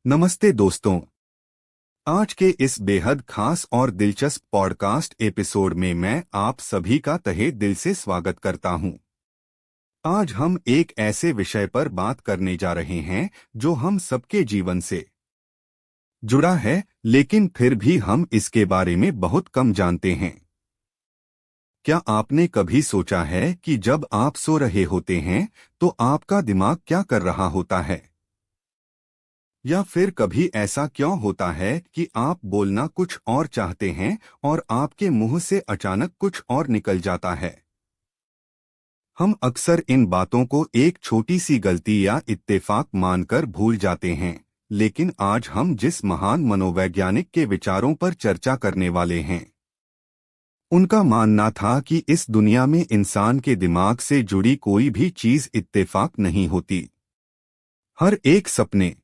नमस्ते दोस्तों। आज के इस बेहद खास और दिलचस्प पॉडकास्ट एपिसोड में मैं आप सभी का तहे दिल से स्वागत करता हूं। आज हम एक ऐसे विषय पर बात करने जा रहे हैं जो हम सबके जीवन से जुड़ा है, लेकिन फिर भी हम इसके बारे में बहुत कम जानते हैं। क्या आपने कभी सोचा है कि जब आप सो रहे होते हैं तो आपका दिमाग क्या कर रहा होता है? या फिर कभी ऐसा क्यों होता है कि आप बोलना कुछ और चाहते हैं और आपके मुंह से अचानक कुछ और निकल जाता है? हम अक्सर इन बातों को एक छोटी सी गलती या इत्तेफाक मानकर भूल जाते हैं, लेकिन आज हम जिस महान मनोवैज्ञानिक के विचारों पर चर्चा करने वाले हैं, उनका मानना था कि इस दुनिया में इंसान के दिमाग से जुड़ी कोई भी चीज इत्तेफाक नहीं होती। हर एक सपने,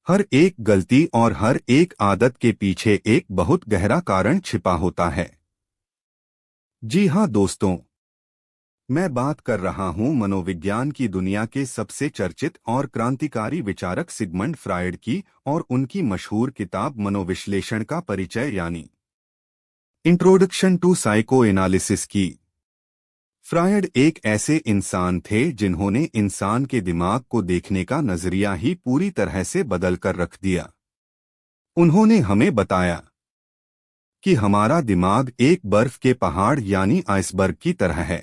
हर एक गलती और हर एक आदत के पीछे एक बहुत गहरा कारण छिपा होता है। जी हाँ दोस्तों, मैं बात कर रहा हूँ मनोविज्ञान की दुनिया के सबसे चर्चित और क्रांतिकारी विचारक सिगमंड फ्रायड की और उनकी मशहूर किताब मनोविश्लेषण का परिचय यानी इंट्रोडक्शन टू साइको एनालिसिस की। फ्रायड एक ऐसे इंसान थे जिन्होंने इंसान के दिमाग को देखने का नजरिया ही पूरी तरह से बदल कर रख दिया। उन्होंने हमें बताया कि हमारा दिमाग एक बर्फ के पहाड़ यानी आइसबर्ग की तरह है।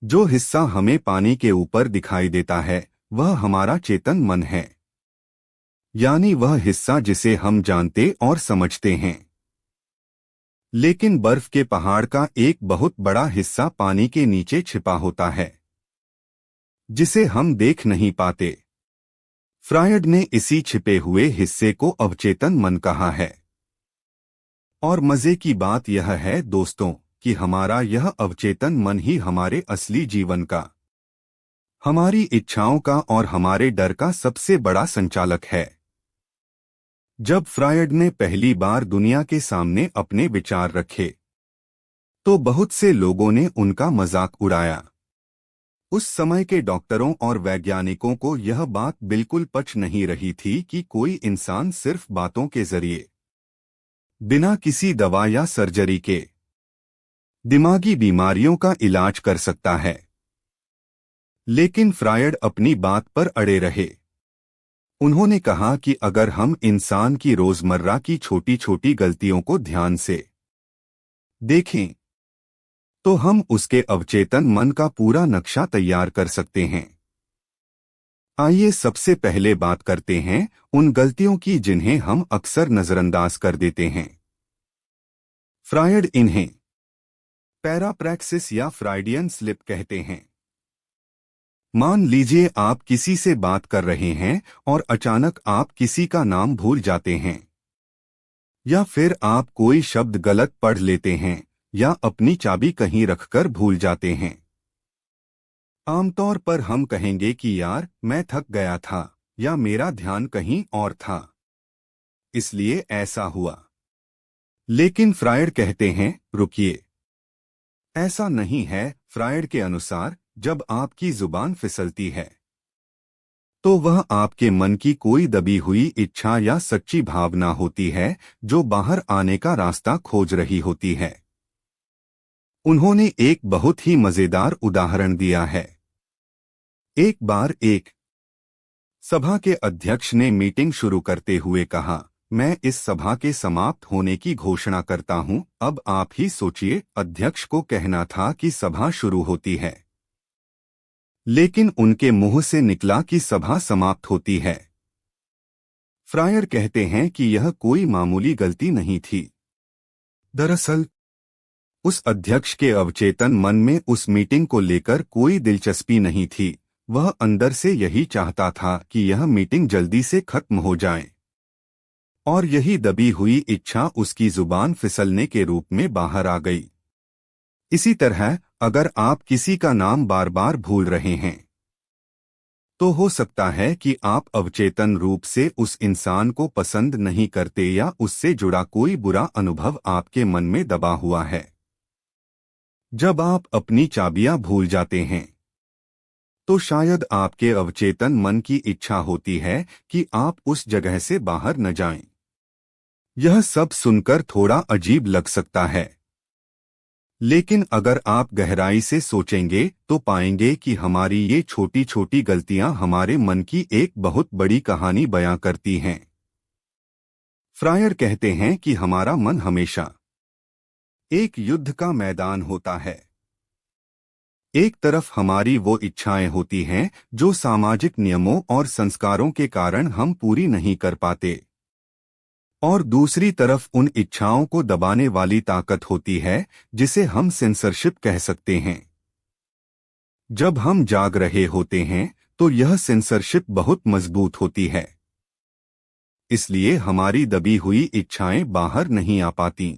जो हिस्सा हमें पानी के ऊपर दिखाई देता है वह हमारा चेतन मन है, यानी वह हिस्सा जिसे हम जानते और समझते हैं। लेकिन बर्फ के पहाड़ का एक बहुत बड़ा हिस्सा पानी के नीचे छिपा होता है, जिसे हम देख नहीं पाते। फ्रायड ने इसी छिपे हुए हिस्से को अवचेतन मन कहा है। और मजे की बात यह है दोस्तों कि हमारा यह अवचेतन मन ही हमारे असली जीवन का, हमारी इच्छाओं का और हमारे डर का सबसे बड़ा संचालक है। जब फ्रायड ने पहली बार दुनिया के सामने अपने विचार रखे तो बहुत से लोगों ने उनका मजाक उड़ाया। उस समय के डॉक्टरों और वैज्ञानिकों को यह बात बिल्कुल पच नहीं रही थी कि कोई इंसान सिर्फ बातों के जरिए, बिना किसी दवा या सर्जरी के, दिमागी बीमारियों का इलाज कर सकता है। लेकिन फ्रायड अपनी बात पर अड़े रहे। उन्होंने कहा कि अगर हम इंसान की रोजमर्रा की छोटी छोटी गलतियों को ध्यान से देखें तो हम उसके अवचेतन मन का पूरा नक्शा तैयार कर सकते हैं। आइए सबसे पहले बात करते हैं उन गलतियों की जिन्हें हम अक्सर नजरअंदाज कर देते हैं। फ्रायड इन्हें पैराप्रैक्सिस या फ्राइडियन स्लिप कहते हैं। मान लीजिए आप किसी से बात कर रहे हैं और अचानक आप किसी का नाम भूल जाते हैं, या फिर आप कोई शब्द गलत पढ़ लेते हैं या अपनी चाबी कहीं रखकर भूल जाते हैं। आमतौर पर हम कहेंगे कि यार मैं थक गया था या मेरा ध्यान कहीं और था, इसलिए ऐसा हुआ। लेकिन फ्रायड कहते हैं रुकिए, ऐसा नहीं है। फ्रायड के अनुसार जब आपकी जुबान फिसलती है तो वह आपके मन की कोई दबी हुई इच्छा या सच्ची भावना होती है जो बाहर आने का रास्ता खोज रही होती है। उन्होंने एक बहुत ही मजेदार उदाहरण दिया है। एक बार एक सभा के अध्यक्ष ने मीटिंग शुरू करते हुए कहा, मैं इस सभा के समाप्त होने की घोषणा करता हूं। अब आप ही सोचिए, अध्यक्ष को कहना था कि सभा शुरू होती है, लेकिन उनके मुंह से निकला कि सभा समाप्त होती है। फ्रायड कहते हैं कि यह कोई मामूली गलती नहीं थी। दरअसल उस अध्यक्ष के अवचेतन मन में उस मीटिंग को लेकर कोई दिलचस्पी नहीं थी। वह अंदर से यही चाहता था कि यह मीटिंग जल्दी से खत्म हो जाए, और यही दबी हुई इच्छा उसकी जुबान फिसलने के रूप में बाहर आ गई। इसी तरह अगर आप किसी का नाम बार बार भूल रहे हैं तो हो सकता है कि आप अवचेतन रूप से उस इंसान को पसंद नहीं करते या उससे जुड़ा कोई बुरा अनुभव आपके मन में दबा हुआ है। जब आप अपनी चाबियां भूल जाते हैं तो शायद आपके अवचेतन मन की इच्छा होती है कि आप उस जगह से बाहर न जाएं। यह सब सुनकर थोड़ा अजीब लग सकता है, लेकिन अगर आप गहराई से सोचेंगे तो पाएंगे कि हमारी ये छोटी छोटी गलतियां हमारे मन की एक बहुत बड़ी कहानी बयां करती हैं। फ्रायर कहते हैं कि हमारा मन हमेशा एक युद्ध का मैदान होता है। एक तरफ हमारी वो इच्छाएं होती हैं जो सामाजिक नियमों और संस्कारों के कारण हम पूरी नहीं कर पाते, और दूसरी तरफ उन इच्छाओं को दबाने वाली ताकत होती है जिसे हम सेंसरशिप कह सकते हैं। जब हम जाग रहे होते हैं तो यह सेंसरशिप बहुत मजबूत होती है, इसलिए हमारी दबी हुई इच्छाएं बाहर नहीं आ पाती।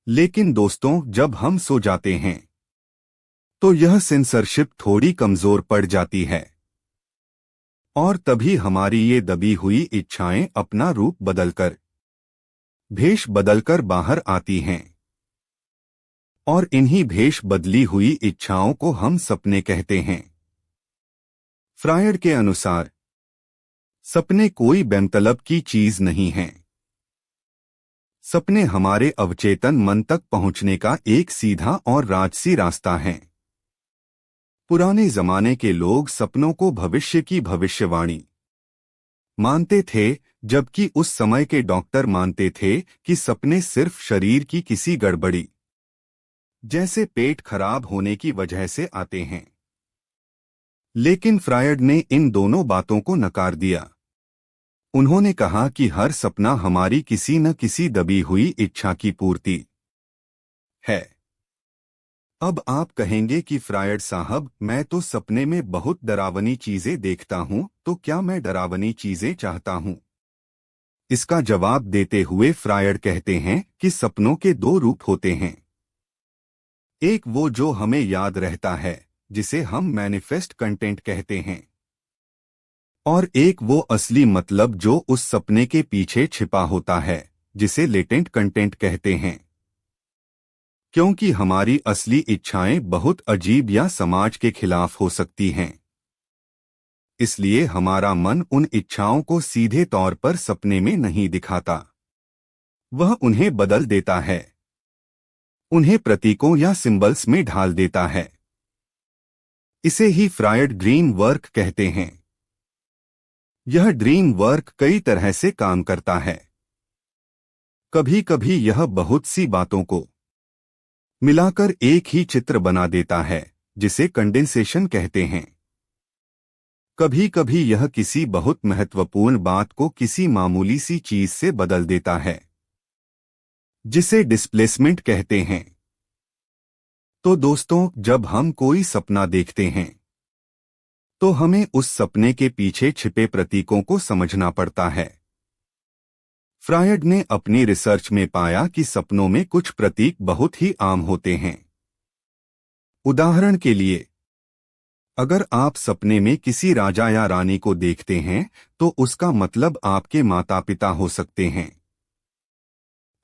लेकिन दोस्तों, जब हम सो जाते हैं तो यह सेंसरशिप थोड़ी कमजोर पड़ जाती है, और तभी हमारी ये दबी हुई इच्छाएं अपना रूप बदलकर, भेष बदलकर बाहर आती हैं। और इन्हीं भेष बदली हुई इच्छाओं को हम सपने कहते हैं। फ्रायड के अनुसार सपने कोई बेमतलब की चीज नहीं हैं। सपने हमारे अवचेतन मन तक पहुंचने का एक सीधा और राजसी रास्ता है। पुराने जमाने के लोग सपनों को भविष्य की भविष्यवाणी मानते थे, जबकि उस समय के डॉक्टर मानते थे कि सपने सिर्फ शरीर की किसी गड़बड़ी, जैसे पेट खराब होने की वजह से आते हैं। लेकिन फ्रायड ने इन दोनों बातों को नकार दिया। उन्होंने कहा कि हर सपना हमारी किसी न किसी दबी हुई इच्छा की पूर्ति है। अब आप कहेंगे कि फ्रायड साहब, मैं तो सपने में बहुत डरावनी चीजें देखता हूं, तो क्या मैं डरावनी चीजें चाहता हूं? इसका जवाब देते हुए फ्रायड कहते हैं कि सपनों के दो रूप होते हैं। एक वो जो हमें याद रहता है, जिसे हम मैनिफेस्ट कंटेंट कहते हैं, और एक वो असली मतलब जो उस सपने के पीछे छिपा होता है, जिसे लेटेंट कंटेंट कहते हैं। क्योंकि हमारी असली इच्छाएं बहुत अजीब या समाज के खिलाफ हो सकती हैं, इसलिए हमारा मन उन इच्छाओं को सीधे तौर पर सपने में नहीं दिखाता। वह उन्हें बदल देता है, उन्हें प्रतीकों या सिंबल्स में ढाल देता है। इसे ही फ्रायड ड्रीम वर्क कहते हैं। यह ड्रीम वर्क कई तरह से काम करता है। कभी कभी यह बहुत सी बातों को मिलाकर एक ही चित्र बना देता है, जिसे कंडेंसेशन कहते हैं। कभी कभी यह किसी बहुत महत्वपूर्ण बात को किसी मामूली सी चीज से बदल देता है, जिसे डिस्प्लेसमेंट कहते हैं। तो दोस्तों, जब हम कोई सपना देखते हैं तो हमें उस सपने के पीछे छिपे प्रतीकों को समझना पड़ता है। फ्रायड ने अपनी रिसर्च में पाया कि सपनों में कुछ प्रतीक बहुत ही आम होते हैं। उदाहरण के लिए, अगर आप सपने में किसी राजा या रानी को देखते हैं तो उसका मतलब आपके माता पिता हो सकते हैं।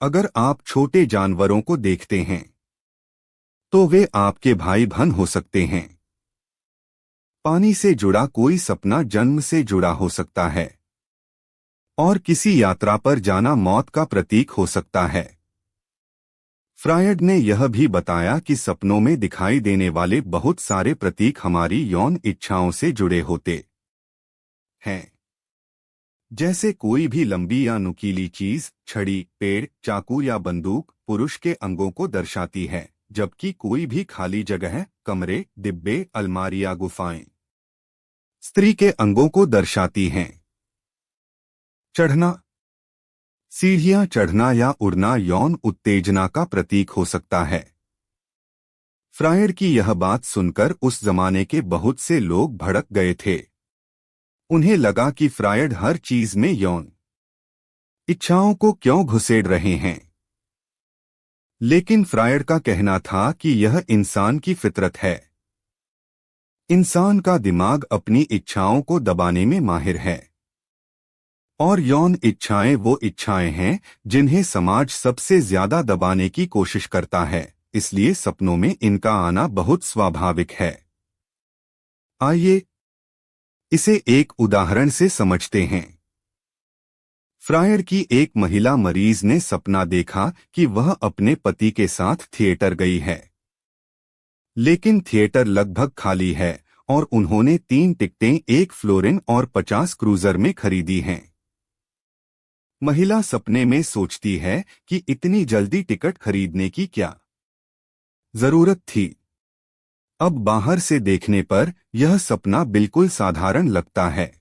अगर आप छोटे जानवरों को देखते हैं तो वे आपके भाई बहन हो सकते हैं। पानी से जुड़ा कोई सपना जन्म से जुड़ा हो सकता है, और किसी यात्रा पर जाना मौत का प्रतीक हो सकता है। फ्रायड ने यह भी बताया कि सपनों में दिखाई देने वाले बहुत सारे प्रतीक हमारी यौन इच्छाओं से जुड़े होते हैं। जैसे कोई भी लंबी या नुकीली चीज, छड़ी, पेड़, चाकू या बंदूक पुरुष के अंगों को दर्शाती है, जबकि कोई भी खाली जगह, कमरे, डिब्बे, अलमारी या गुफाएं स्त्री के अंगों को दर्शाती हैं। चढ़ना, सीढ़ियां चढ़ना या उड़ना यौन उत्तेजना का प्रतीक हो सकता है। फ्रायड की यह बात सुनकर उस जमाने के बहुत से लोग भड़क गए थे। उन्हें लगा कि फ्रायड हर चीज में यौन इच्छाओं को क्यों घुसेड़ रहे हैं। लेकिन फ्रायड का कहना था कि यह इंसान की फितरत है। इंसान का दिमाग अपनी इच्छाओं को दबाने में माहिर है, और यौन इच्छाएं वो इच्छाएं हैं जिन्हें समाज सबसे ज्यादा दबाने की कोशिश करता है, इसलिए सपनों में इनका आना बहुत स्वाभाविक है। आइए इसे एक उदाहरण से समझते हैं। फ्रायड की एक महिला मरीज ने सपना देखा कि वह अपने पति के साथ थिएटर गई है, लेकिन थिएटर लगभग खाली है और उन्होंने 3 टिकटें, एक फ्लोरिन और 50 क्रूजर में खरीदी हैं। महिला सपने में सोचती है कि इतनी जल्दी टिकट खरीदने की क्या जरूरत थी। अब बाहर से देखने पर यह सपना बिल्कुल साधारण लगता है,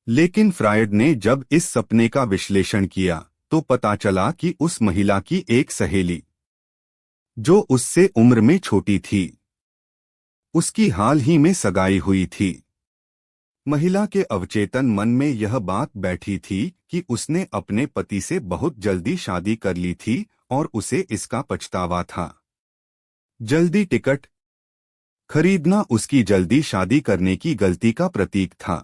लेकिन फ्रायड ने जब इस सपने का विश्लेषण किया तो पता चला कि उस महिला की एक सहेली, जो उससे उम्र में छोटी थी, उसकी हाल ही में सगाई हुई थी। महिला के अवचेतन मन में यह बात बैठी थी कि उसने अपने पति से बहुत जल्दी शादी कर ली थी और उसे इसका पछतावा था। जल्दी टिकट खरीदना उसकी जल्दी शादी करने की गलती का प्रतीक था,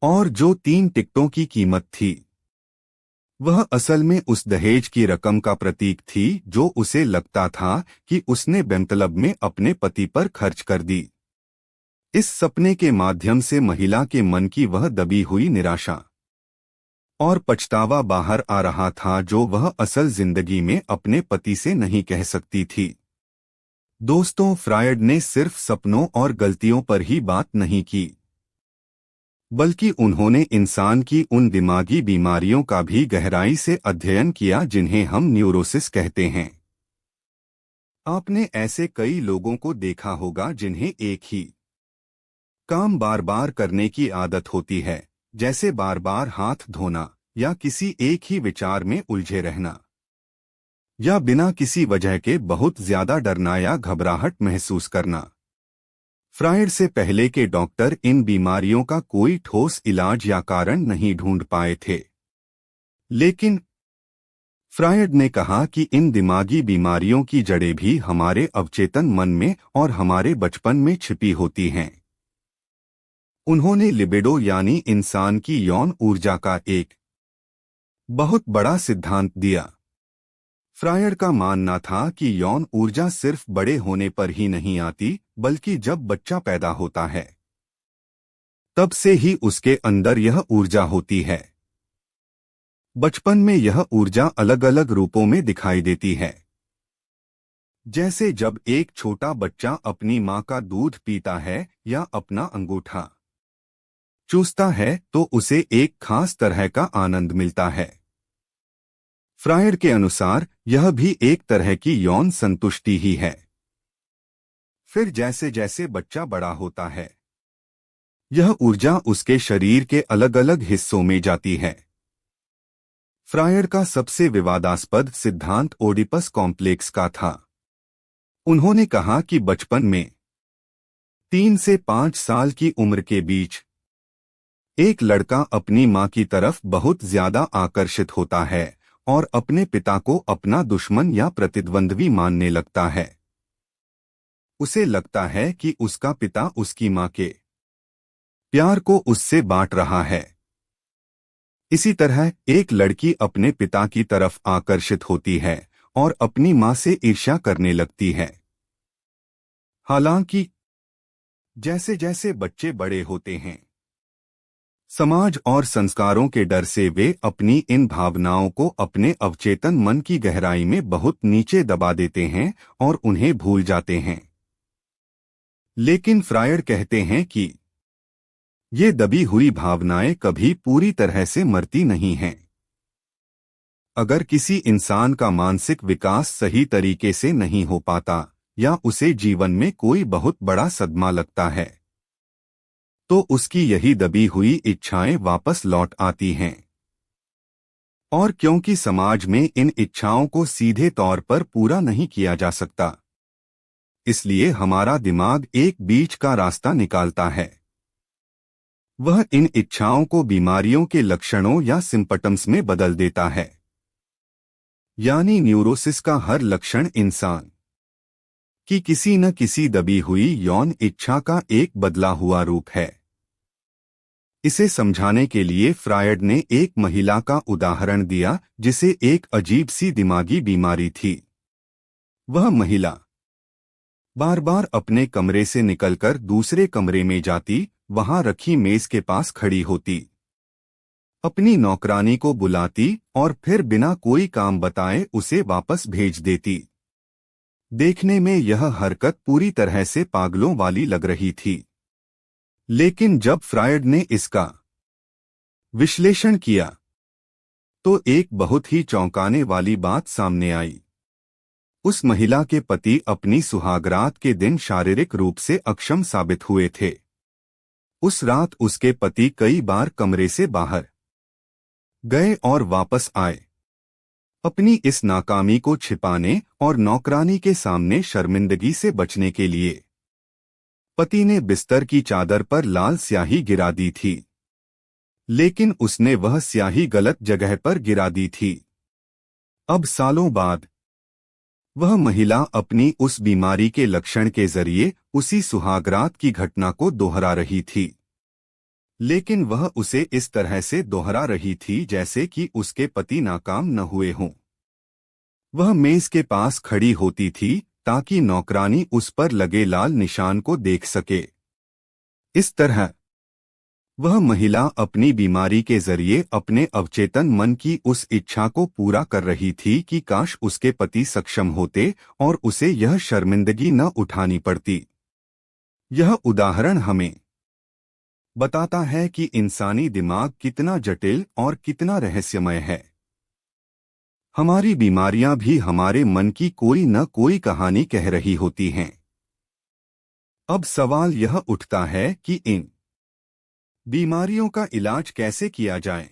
और जो 3 टिकटों की कीमत थी वह असल में उस दहेज की रकम का प्रतीक थी जो उसे लगता था कि उसने बेमतलब में अपने पति पर खर्च कर दी। इस सपने के माध्यम से महिला के मन की वह दबी हुई निराशा और पछतावा बाहर आ रहा था जो वह असल जिंदगी में अपने पति से नहीं कह सकती थी। दोस्तों, फ्रायड ने सिर्फ सपनों और गलतियों पर ही बात नहीं की, बल्कि उन्होंने इंसान की उन दिमागी बीमारियों का भी गहराई से अध्ययन किया जिन्हें हम न्यूरोसिस कहते हैं। आपने ऐसे कई लोगों को देखा होगा जिन्हें एक ही काम बार बार करने की आदत होती है, जैसे बार बार हाथ धोना या किसी एक ही विचार में उलझे रहना, या बिना किसी वजह के बहुत ज्यादा डरना या घबराहट महसूस करना। फ्रायड से पहले के डॉक्टर इन बीमारियों का कोई ठोस इलाज या कारण नहीं ढूंढ पाए थे, लेकिन फ्रायड ने कहा कि इन दिमागी बीमारियों की जड़ें भी हमारे अवचेतन मन में और हमारे बचपन में छिपी होती हैं। उन्होंने लिबिडो यानी इंसान की यौन ऊर्जा का एक बहुत बड़ा सिद्धांत दिया। फ्रायड का मानना था कि यौन ऊर्जा सिर्फ बड़े होने पर ही नहीं आती, बल्कि जब बच्चा पैदा होता है तब से ही उसके अंदर यह ऊर्जा होती है। बचपन में यह ऊर्जा अलग अलग रूपों में दिखाई देती है, जैसे जब एक छोटा बच्चा अपनी मां का दूध पीता है या अपना अंगूठा चूसता है तो उसे एक खास तरह का आनंद मिलता है। फ्रायड के अनुसार यह भी एक तरह की यौन संतुष्टि ही है। फिर जैसे जैसे बच्चा बड़ा होता है, यह ऊर्जा उसके शरीर के अलग अलग हिस्सों में जाती है। फ्रायड का सबसे विवादास्पद सिद्धांत ओडिपस कॉम्प्लेक्स का था। उन्होंने कहा कि बचपन में 3 से 5 साल की उम्र के बीच एक लड़का अपनी मां की तरफ बहुत ज्यादा आकर्षित होता है और अपने पिता को अपना दुश्मन या प्रतिद्वंद्वी मानने लगता है। उसे लगता है कि उसका पिता उसकी मां के प्यार को उससे बांट रहा है। इसी तरह एक लड़की अपने पिता की तरफ आकर्षित होती है और अपनी मां से ईर्ष्या करने लगती है। हालांकि जैसे जैसे बच्चे बड़े होते हैं, समाज और संस्कारों के डर से वे अपनी इन भावनाओं को अपने अवचेतन मन की गहराई में बहुत नीचे दबा देते हैं और उन्हें भूल जाते हैं। लेकिन फ्रायड कहते हैं कि ये दबी हुई भावनाएं कभी पूरी तरह से मरती नहीं हैं। अगर किसी इंसान का मानसिक विकास सही तरीके से नहीं हो पाता या उसे जीवन में कोई बहुत बड़ा सदमा लगता है, तो उसकी यही दबी हुई इच्छाएं वापस लौट आती हैं। और क्योंकि समाज में इन इच्छाओं को सीधे तौर पर पूरा नहीं किया जा सकता, इसलिए हमारा दिमाग एक बीच का रास्ता निकालता है। वह इन इच्छाओं को बीमारियों के लक्षणों या सिम्पटम्स में बदल देता है। यानी न्यूरोसिस का हर लक्षण इंसान की किसी न किसी दबी हुई यौन इच्छा का एक बदला हुआ रूप है। इसे समझाने के लिए फ्रायड ने एक महिला का उदाहरण दिया जिसे एक अजीब सी दिमागी बीमारी थी। वह महिला बार बार अपने कमरे से निकलकर दूसरे कमरे में जाती, वहां रखी मेज के पास खड़ी होती, अपनी नौकरानी को बुलाती और फिर बिना कोई काम बताए उसे वापस भेज देती। देखने में यह हरकत पूरी तरह से पागलों वाली लग रही थी, लेकिन जब फ्रायड ने इसका विश्लेषण किया तो एक बहुत ही चौंकाने वाली बात सामने आई। उस महिला के पति अपनी सुहागरात के दिन शारीरिक रूप से अक्षम साबित हुए थे। उस रात उसके पति कई बार कमरे से बाहर गए और वापस आए, अपनी इस नाकामी को छिपाने और नौकरानी के सामने शर्मिंदगी से बचने के लिए। पति ने बिस्तर की चादर पर लाल स्याही गिरा दी थी, लेकिन उसने वह स्याही गलत जगह पर गिरा दी थी। अब सालों बाद वह महिला अपनी उस बीमारी के लक्षण के जरिए उसी सुहागरात की घटना को दोहरा रही थी, लेकिन वह उसे इस तरह से दोहरा रही थी जैसे कि उसके पति नाकाम न हुए हों। वह मेज के पास खड़ी होती थी ताकि नौकरानी उस पर लगे लाल निशान को देख सके। इस तरह वह महिला अपनी बीमारी के जरिए अपने अवचेतन मन की उस इच्छा को पूरा कर रही थी कि काश उसके पति सक्षम होते और उसे यह शर्मिंदगी न उठानी पड़ती। यह उदाहरण हमें बताता है कि इंसानी दिमाग कितना जटिल और कितना रहस्यमय है। हमारी बीमारियां भी हमारे मन की कोई न कोई कहानी कह रही होती हैं। अब सवाल यह उठता है कि इन बीमारियों का इलाज कैसे किया जाए।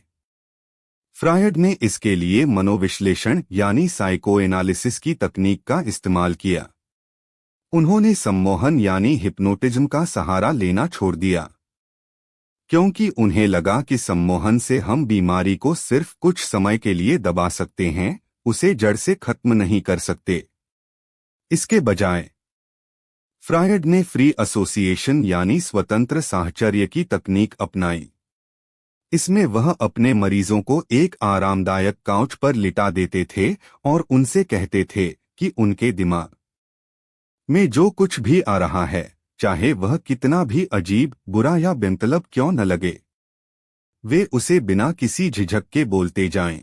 फ्रायड ने इसके लिए मनोविश्लेषण यानी साइकोएनालिसिस की तकनीक का इस्तेमाल किया। उन्होंने सम्मोहन यानी हिप्नोटिज्म का सहारा लेना छोड़ दिया, क्योंकि उन्हें लगा कि सम्मोहन से हम बीमारी को सिर्फ कुछ समय के लिए दबा सकते हैं, उसे जड़ से खत्म नहीं कर सकते। इसके बजाय फ्रायड ने फ्री एसोसिएशन यानी स्वतंत्र साहचर्य की तकनीक अपनाई। इसमें वह अपने मरीजों को एक आरामदायक काउच पर लिटा देते थे और उनसे कहते थे कि उनके दिमाग में जो कुछ भी आ रहा है, चाहे वह कितना भी अजीब, बुरा या बेमतलब क्यों न लगे, वे उसे बिना किसी झिझक के बोलते जाएं।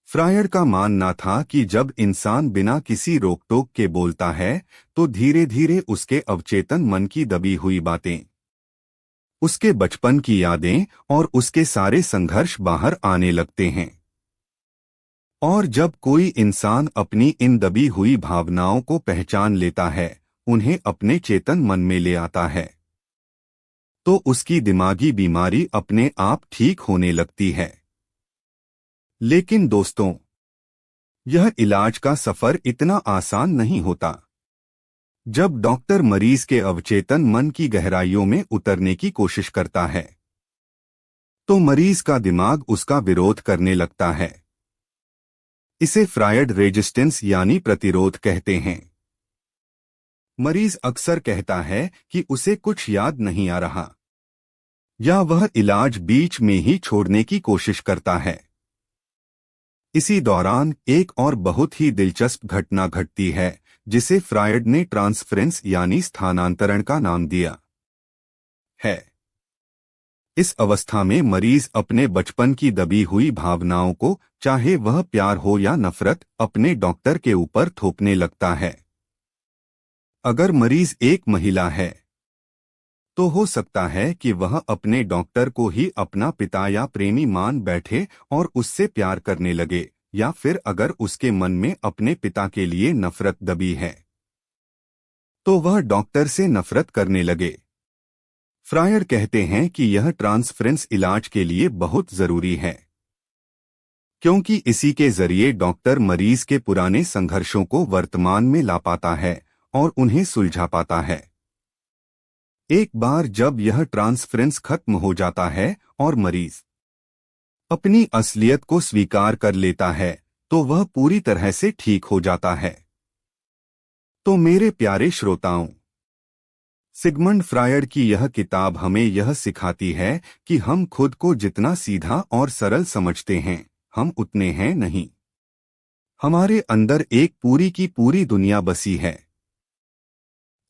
फ्रायड का मानना था कि जब इंसान बिना किसी रोक टोक के बोलता है तो धीरे धीरे उसके अवचेतन मन की दबी हुई बातें, उसके बचपन की यादें और उसके सारे संघर्ष बाहर आने लगते हैं। और जब कोई इंसान अपनी इन दबी हुई भावनाओं को पहचान लेता है, उन्हें अपने चेतन मन में ले आता है, तो उसकी दिमागी बीमारी अपने आप ठीक होने लगती है। लेकिन दोस्तों, यह इलाज का सफर इतना आसान नहीं होता। जब डॉक्टर मरीज के अवचेतन मन की गहराइयों में उतरने की कोशिश करता है, तो मरीज का दिमाग उसका विरोध करने लगता है। इसे फ्रायड रेजिस्टेंस यानी प्रतिरोध कहते हैं। मरीज अक्सर कहता है कि उसे कुछ याद नहीं आ रहा, या वह इलाज बीच में ही छोड़ने की कोशिश करता है। इसी दौरान एक और बहुत ही दिलचस्प घटना घटती है, जिसे फ्रायड ने ट्रांसफरेंस यानी स्थानांतरण का नाम दिया है। इस अवस्था में मरीज अपने बचपन की दबी हुई भावनाओं को, चाहे वह प्यार हो या नफरत, अपने डॉक्टर के ऊपर थोपने लगता है। अगर मरीज एक महिला है तो हो सकता है कि वह अपने डॉक्टर को ही अपना पिता या प्रेमी मान बैठे और उससे प्यार करने लगे, या फिर अगर उसके मन में अपने पिता के लिए नफरत दबी है तो वह डॉक्टर से नफरत करने लगे। फ्रायड कहते हैं कि यह ट्रांसफरेंस इलाज के लिए बहुत जरूरी है, क्योंकि इसी के जरिए डॉक्टर मरीज के पुराने संघर्षों को वर्तमान में ला पाता है और उन्हें सुलझा पाता है। एक बार जब यह ट्रांसफरेंस खत्म हो जाता है और मरीज अपनी असलियत को स्वीकार कर लेता है, तो वह पूरी तरह से ठीक हो जाता है। तो मेरे प्यारे श्रोताओं, सिगमंड फ्रायड की यह किताब हमें यह सिखाती है कि हम खुद को जितना सीधा और सरल समझते हैं, हम उतने हैं नहीं। हमारे अंदर एक पूरी की पूरी दुनिया बसी है।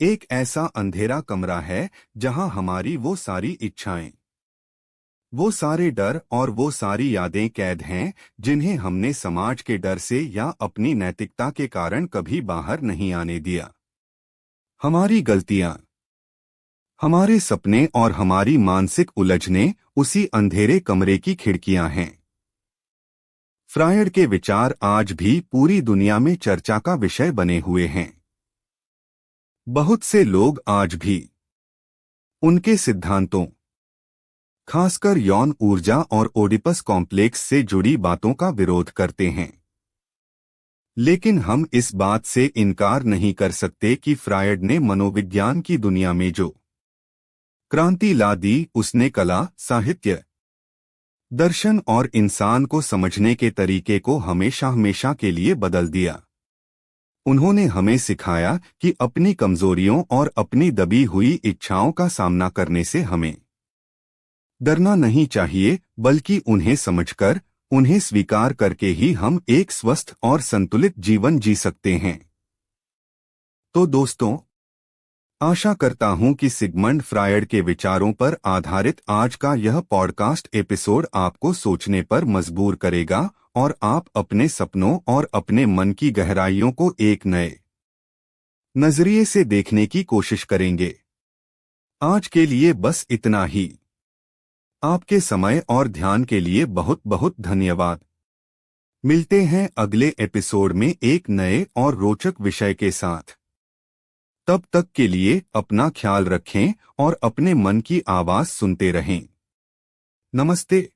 एक ऐसा अंधेरा कमरा है जहां हमारी वो सारी इच्छाएं, वो सारे डर और वो सारी यादें कैद हैं जिन्हें हमने समाज के डर से या अपनी नैतिकता के कारण कभी बाहर नहीं आने दिया। हमारी गलतियां, हमारे सपने और हमारी मानसिक उलझनें उसी अंधेरे कमरे की खिड़कियां हैं। फ्रायड के विचार आज भी पूरी दुनिया में चर्चा का विषय बने हुए हैं। बहुत से लोग आज भी उनके सिद्धांतों, खासकर यौन ऊर्जा और ओडिपस कॉम्प्लेक्स से जुड़ी बातों का विरोध करते हैं। लेकिन हम इस बात से इनकार नहीं कर सकते कि फ्रायड ने मनोविज्ञान की दुनिया में जो क्रांति ला दी, उसने कला, साहित्य, दर्शन और इंसान को समझने के तरीके को हमेशा हमेशा के लिए बदल दिया। उन्होंने हमें सिखाया कि अपनी कमजोरियों और अपनी दबी हुई इच्छाओं का सामना करने से हमें डरना नहीं चाहिए, बल्कि उन्हें समझकर, उन्हें स्वीकार करके ही हम एक स्वस्थ और संतुलित जीवन जी सकते हैं। तो दोस्तों, आशा करता हूं कि सिगमंड फ्रायड के विचारों पर आधारित आज का यह पॉडकास्ट एपिसोड आपको सोचने पर मजबूर करेगा और आप अपने सपनों और अपने मन की गहराइयों को एक नए नजरिए से देखने की कोशिश करेंगे। आज के लिए बस इतना ही। आपके समय और ध्यान के लिए बहुत बहुत धन्यवाद। मिलते हैं अगले एपिसोड में एक नए और रोचक विषय के साथ। तब तक के लिए अपना ख्याल रखें और अपने मन की आवाज सुनते रहें। नमस्ते।